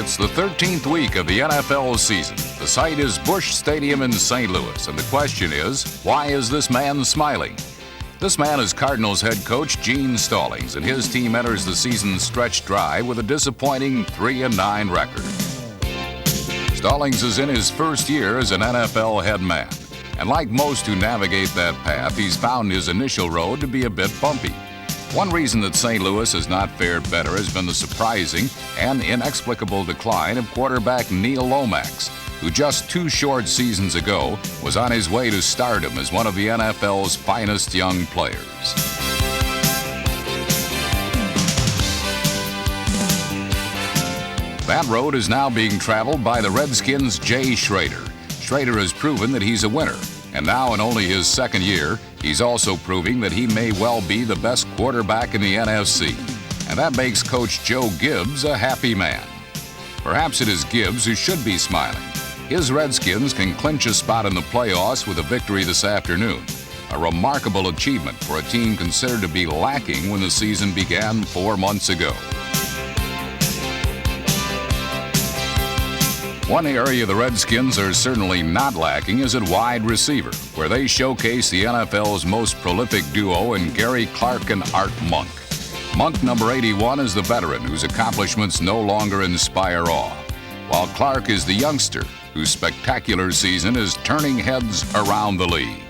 It's the 13th week of the NFL season. The site is Busch Stadium in St. Louis, and the question is, why is this man smiling? This man is Cardinals head coach Gene Stallings, and his team enters the season stretched dry with a disappointing 3-9 record. Stallings is in his first year as an NFL head man, and like most who navigate that path, he's found his initial road to be a bit bumpy. One reason that St. Louis has not fared better has been the surprising and inexplicable decline of quarterback Neil Lomax, who just 2 short seasons ago was on his way to stardom as one of the NFL's finest young players. That road is now being traveled by the Redskins' Jay Schroeder. Schroeder has proven that he's a winner, and now in only his second year, he's also proving that he may well be the best quarterback in the NFC. And that makes Coach Joe Gibbs a happy man. Perhaps it is Gibbs who should be smiling. His Redskins can clinch a spot in the playoffs with a victory this afternoon, a remarkable achievement for a team considered to be lacking when the season began 4 months ago. One area the Redskins are certainly not lacking is at wide receiver, where they showcase the NFL's most prolific duo in Gary Clark and Art Monk. Monk, number 81, is the veteran whose accomplishments no longer inspire awe, while Clark is the youngster whose spectacular season is turning heads around the league.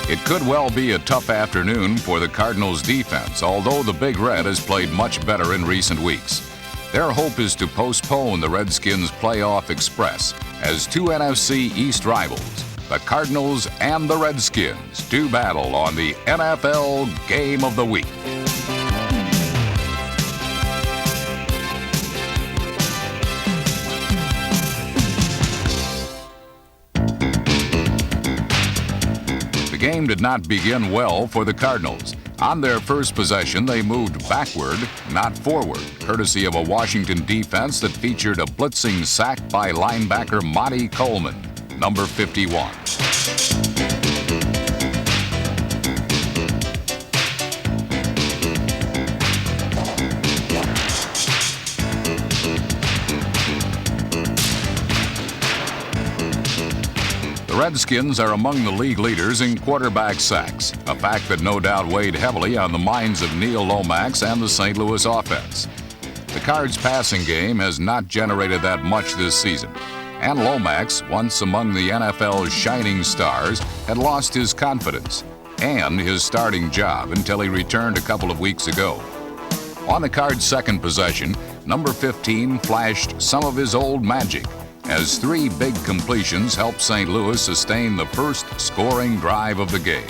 It could well be a tough afternoon for the Cardinals' defense, although the Big Red has played much better in recent weeks. Their hope is to postpone the Redskins' playoff express as 2 NFC East rivals, the Cardinals and the Redskins, do battle on the NFL Game of the Week. The game did not begin well for the Cardinals. On their first possession, they moved backward, not forward, courtesy of a Washington defense that featured a blitzing sack by linebacker Monty Coleman, number 51. The Redskins are among the league leaders in quarterback sacks, a fact that no doubt weighed heavily on the minds of Neil Lomax and the St. Louis offense. The Cards' passing game has not generated that much this season, and Lomax, once among the NFL's shining stars, had lost his confidence and his starting job until he returned a couple of weeks ago. On the Cards' second possession, number 15 flashed some of his old magic, as 3 big completions helped St. Louis sustain the first scoring drive of the game.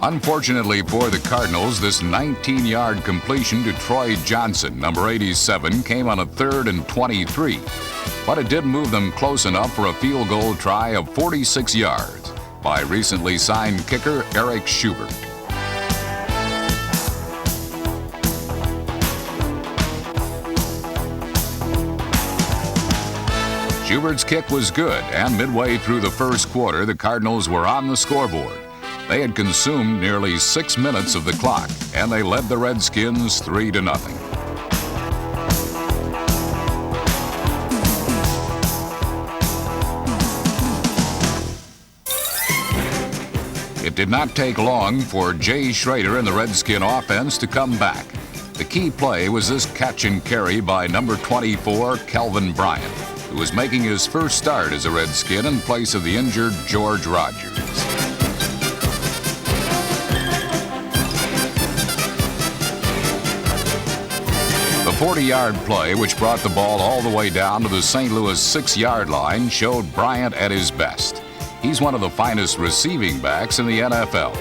Unfortunately for the Cardinals, this 19-yard completion to Troy Johnson, number 87, came on a 3rd and 23. But it did move them close enough for a field goal try of 46 yards by recently signed kicker Eric Schubert. Schubert's kick was good, and midway through the first quarter, the Cardinals were on the scoreboard. They had consumed nearly 6 minutes of the clock, and they led the Redskins 3-0. It did not take long for Jay Schroeder and the Redskin offense to come back. The key play was this catch and carry by number 24, Kelvin Bryant, who was making his first start as a Redskin in place of the injured George Rogers. The 40-yard play, which brought the ball all the way down to the St. Louis 6-yard line, showed Bryant at his best. He's one of the finest receiving backs in the NFL.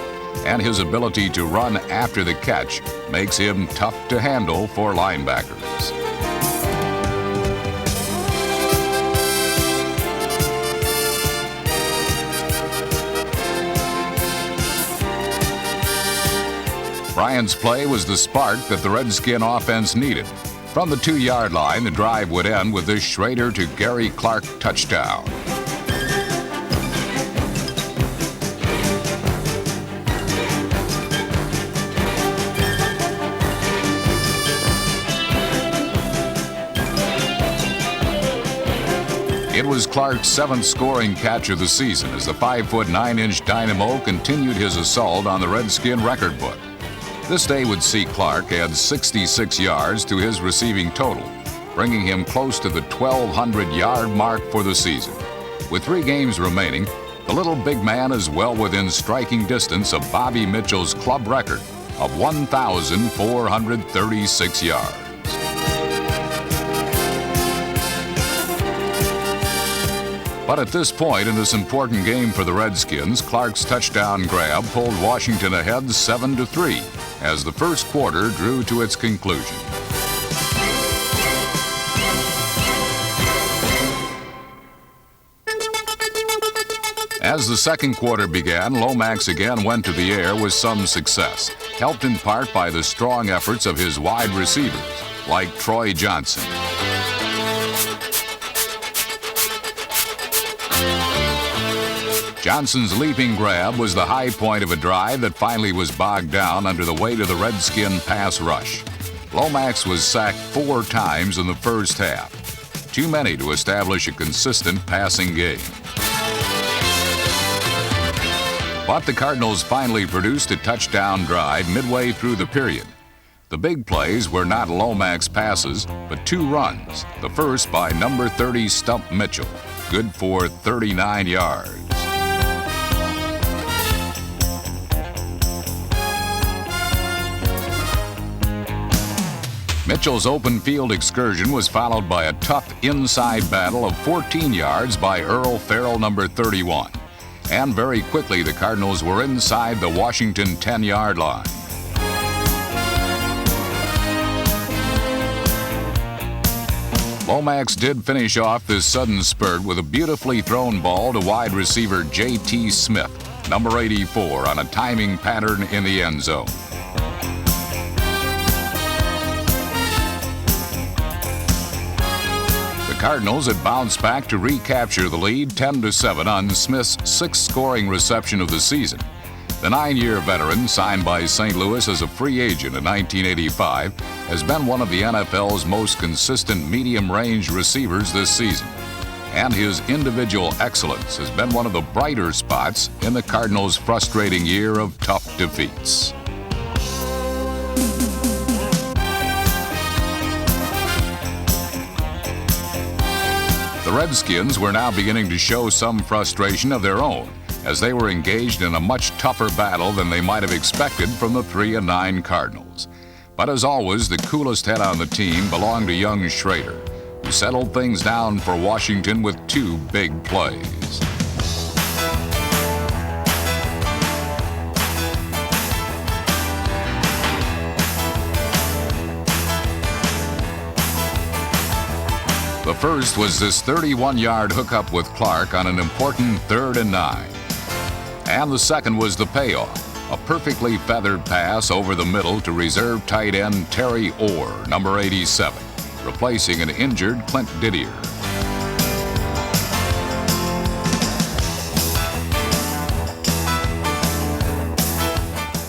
and his ability to run after the catch makes him tough to handle for linebackers. Bryant's play was the spark that the Redskin offense needed. From the 2-yard line, the drive would end with this Schrader to Gary Clark touchdown. It was Clark's 7th scoring catch of the season as the 5'9" dynamo continued his assault on the Redskin record book. This day would see Clark add 66 yards to his receiving total, bringing him close to the 1,200-yard mark for the season. With 3 games remaining, the little big man is well within striking distance of Bobby Mitchell's club record of 1,436 yards. But at this point in this important game for the Redskins, Clark's touchdown grab pulled Washington ahead 7-3 as the first quarter drew to its conclusion. As the second quarter began, Lomax again went to the air with some success, helped in part by the strong efforts of his wide receivers, like Troy Johnson. Johnson's leaping grab was the high point of a drive that finally was bogged down under the weight of the Redskin pass rush. Lomax was sacked 4 times in the first half, too many to establish a consistent passing game. But the Cardinals finally produced a touchdown drive midway through the period. The big plays were not Lomax passes, but 2 runs, the first by number 30 Stump Mitchell, good for 39 yards. Mitchell's open field excursion was followed by a tough inside battle of 14 yards by Earl Farrell, number 31. And very quickly, the Cardinals were inside the Washington 10-yard line. Lomax did finish off this sudden spurt with a beautifully thrown ball to wide receiver J.T. Smith, number 84, on a timing pattern in the end zone. The Cardinals had bounced back to recapture the lead 10-7 on Smith's 6th scoring reception of the season. The 9-year veteran, signed by St. Louis as a free agent in 1985, has been one of the NFL's most consistent medium-range receivers this season. And his individual excellence has been one of the brighter spots in the Cardinals' frustrating year of tough defeats. The Redskins were now beginning to show some frustration of their own as they were engaged in a much tougher battle than they might have expected from the 3-9 Cardinals. But as always, the coolest head on the team belonged to young Schrader, who settled things down for Washington with 2 big plays. The first was this 31-yard hookup with Clark on an important 3rd and 9. And the second was the payoff, a perfectly feathered pass over the middle to reserve tight end Terry Orr, number 87, replacing an injured Clint Didier.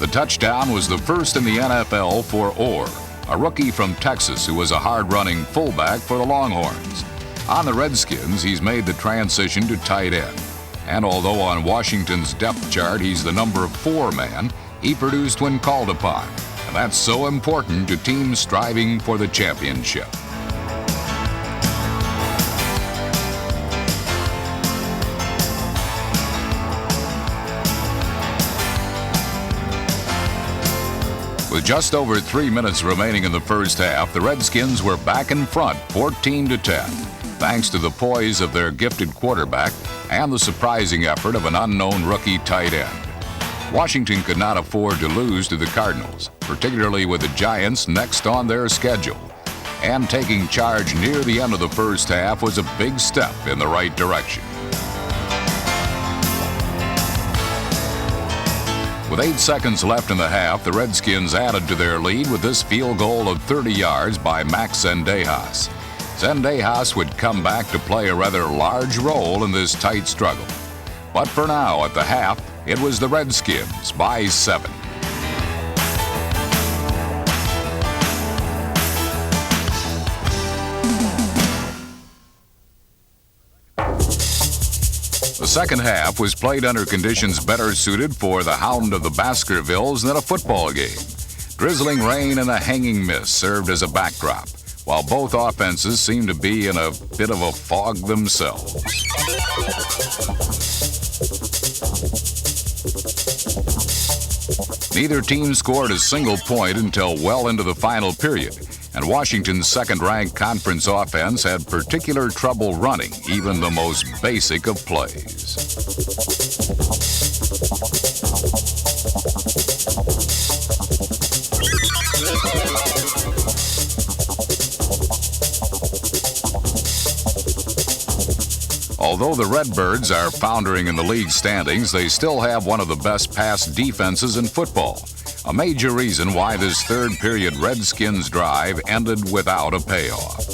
The touchdown was the first in the NFL for Orr, a rookie from Texas who was a hard-running fullback for the Longhorns. On the Redskins, he's made the transition to tight end. And although on Washington's depth chart he's the number 4 man, he produced when called upon. And that's so important to teams striving for the championship. With just over 3 minutes remaining in the first half, the Redskins were back in front 14-10, thanks to the poise of their gifted quarterback and the surprising effort of an unknown rookie tight end. Washington could not afford to lose to the Cardinals, particularly with the Giants next on their schedule. And taking charge near the end of the first half was a big step in the right direction. With 8 seconds left in the half, the Redskins added to their lead with this field goal of 30 yards by Max Zendejas. Zendejas would come back to play a rather large role in this tight struggle. But for now, at the half, it was the Redskins by 7. The second half was played under conditions better suited for the Hound of the Baskervilles than a football game. Drizzling rain and a hanging mist served as a backdrop, while both offenses seemed to be in a bit of a fog themselves. Neither team scored a single point until well into the final period, and Washington's second-ranked conference offense had particular trouble running even the most basic of plays. Although the Redbirds are foundering in the league standings, they still have one of the best pass defenses in football. A major reason why this third-period Redskins drive ended without a payoff.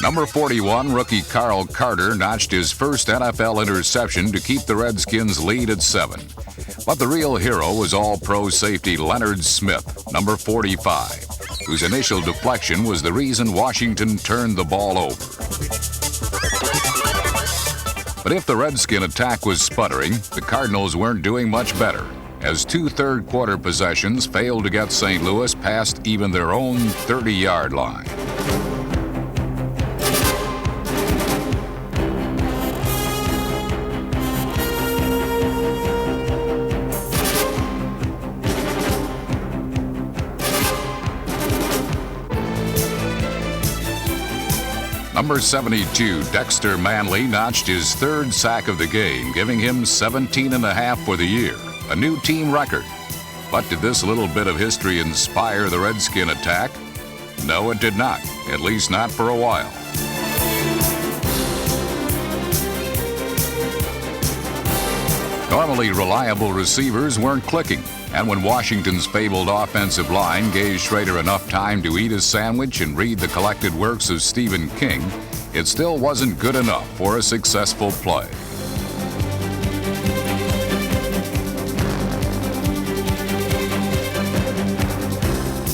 Number 41, rookie Carl Carter, notched his first NFL interception to keep the Redskins' lead at 7. But the real hero was all-pro safety Leonard Smith, number 45, whose initial deflection was the reason Washington turned the ball over. But if the Redskin attack was sputtering, the Cardinals weren't doing much better, as 2 third-quarter possessions failed to get St. Louis past even their own 30-yard line. Number 72, Dexter Manley, notched his 3rd sack of the game, giving him 17.5 for the year, a new team record. But did this little bit of history inspire the Redskin attack? No, it did not, at least not for a while. Normally reliable receivers weren't clicking, and when Washington's fabled offensive line gave Schrader enough time to eat his sandwich and read the collected works of Stephen King, it still wasn't good enough for a successful play.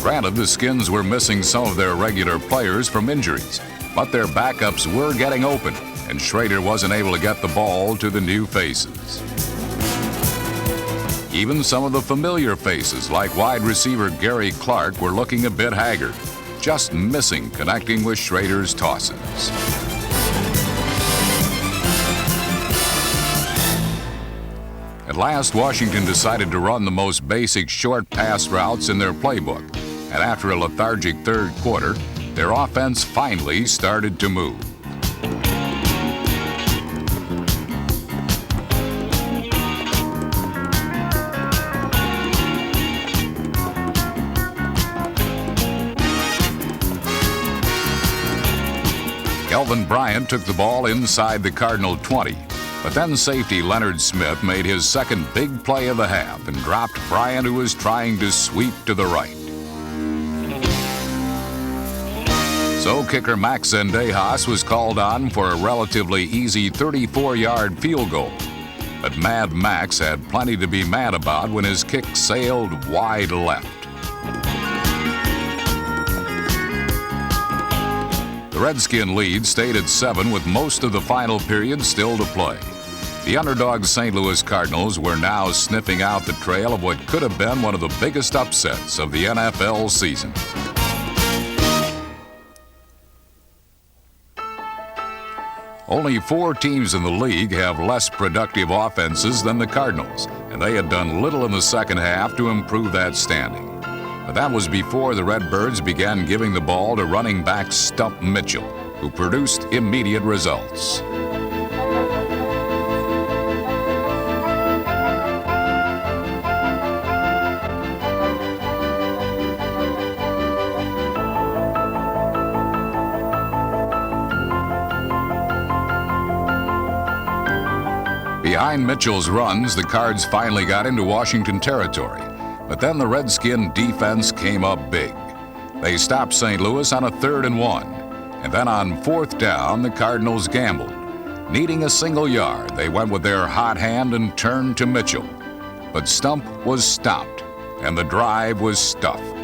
Granted, the Skins were missing some of their regular players from injuries, but their backups were getting open, and Schrader wasn't able to get the ball to the new faces. Even some of the familiar faces, like wide receiver Gary Clark, were looking a bit haggard, just missing connecting with Schrader's tosses. At last, Washington decided to run the most basic short pass routes in their playbook, and after a lethargic third quarter, their offense finally started to move. Kelvin Bryant took the ball inside the Cardinal 20, but then safety Leonard Smith made his second big play of the half and dropped Bryant, who was trying to sweep to the right. So kicker Max Zendejas was called on for a relatively easy 34-yard field goal. But Mad Max had plenty to be mad about when his kick sailed wide left. The Redskin lead stayed at 7 with most of the final period still to play. The underdog St. Louis Cardinals were now sniffing out the trail of what could have been one of the biggest upsets of the NFL season. Only 4 teams in the league have less productive offenses than the Cardinals, and they had done little in the second half to improve that standing. But that was before the Redbirds began giving the ball to running back Stump Mitchell, who produced immediate results. Behind Mitchell's runs, the Cards finally got into Washington territory, but then the Redskin defense came up big. They stopped St. Louis on a 3rd and 1, and then on 4th down, the Cardinals gambled. Needing a single yard, they went with their hot hand and turned to Mitchell. But Stump was stopped, and the drive was stuffed.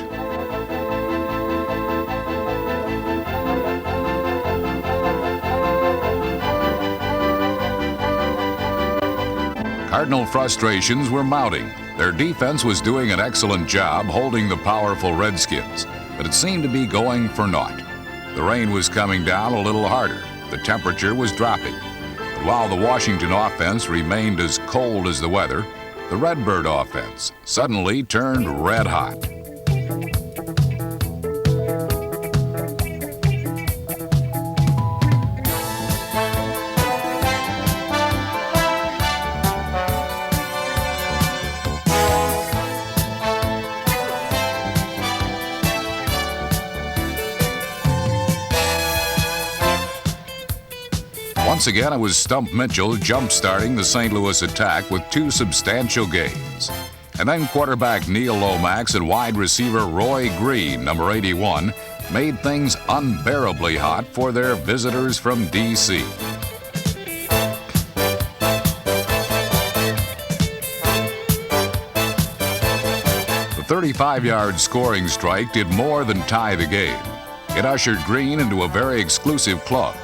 Cardinal frustrations were mounting. Their defense was doing an excellent job holding the powerful Redskins, but it seemed to be going for naught. The rain was coming down a little harder. The temperature was dropping. But while the Washington offense remained as cold as the weather, the Redbird offense suddenly turned red hot. Once again, it was Stump Mitchell jump-starting the St. Louis attack with 2 substantial gains. And then quarterback Neil Lomax and wide receiver Roy Green, number 81, made things unbearably hot for their visitors from D.C. The 35-yard scoring strike did more than tie the game. It ushered Green into a very exclusive club.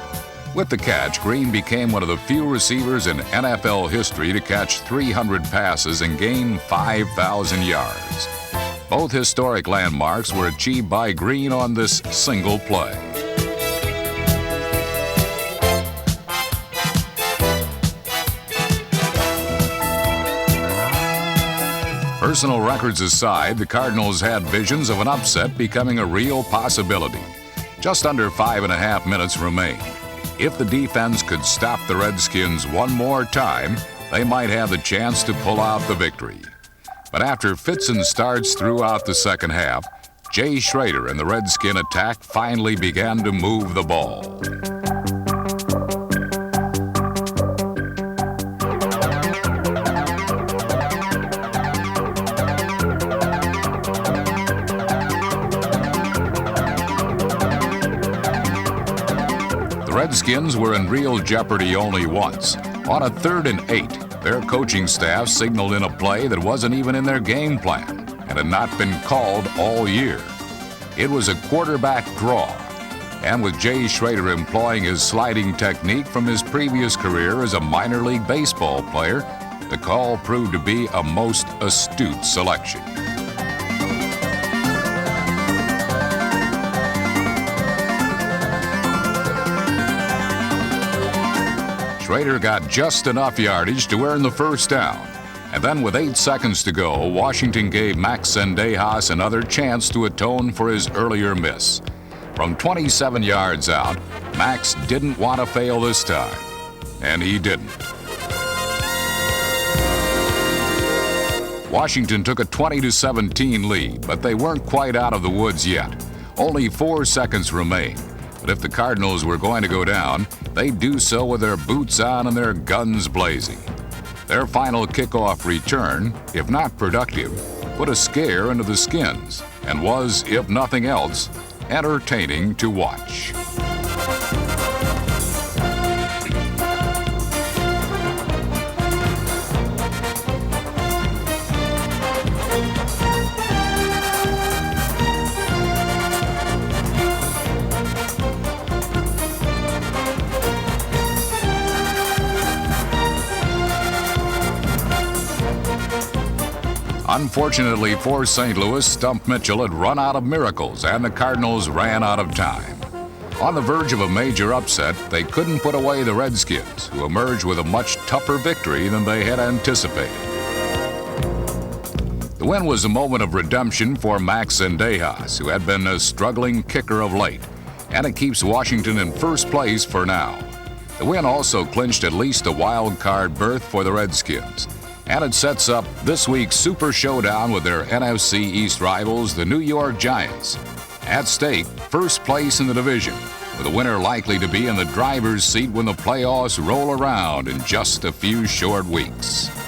With the catch, Green became one of the few receivers in NFL history to catch 300 passes and gain 5,000 yards. Both historic landmarks were achieved by Green on this single play. Personal records aside, the Cardinals had visions of an upset becoming a real possibility. Just under 5.5 minutes remained. If the defense could stop the Redskins one more time, they might have the chance to pull out the victory. But after fits and starts throughout the second half, Jay Schrader and the Redskin attack finally began to move the ball. The Redskins were in real jeopardy only once. On a 3rd and 8, their coaching staff signaled in a play that wasn't even in their game plan and had not been called all year. It was a quarterback draw, and with Jay Schrader employing his sliding technique from his previous career as a minor league baseball player, the call proved to be a most astute selection. Schrader got just enough yardage to earn the first down. And then with 8 seconds to go, Washington gave Max Zendejas another chance to atone for his earlier miss. From 27 yards out, Max didn't want to fail this time. And he didn't. Washington took a 20-17 lead, but they weren't quite out of the woods yet. Only 4 seconds remained. But if the Cardinals were going to go down, they'd do so with their boots on and their guns blazing. Their final kickoff return, if not productive, put a scare into the Skins and was, if nothing else, entertaining to watch. Unfortunately for St. Louis, Stump Mitchell had run out of miracles and the Cardinals ran out of time. On the verge of a major upset, they couldn't put away the Redskins, who emerged with a much tougher victory than they had anticipated. The win was a moment of redemption for Max Zendejas, who had been a struggling kicker of late, and it keeps Washington in first place for now. The win also clinched at least a wild card berth for the Redskins, and it sets up this week's Super Showdown with their NFC East rivals, the New York Giants. At stake, first place in the division, with the winner likely to be in the driver's seat when the playoffs roll around in just a few short weeks.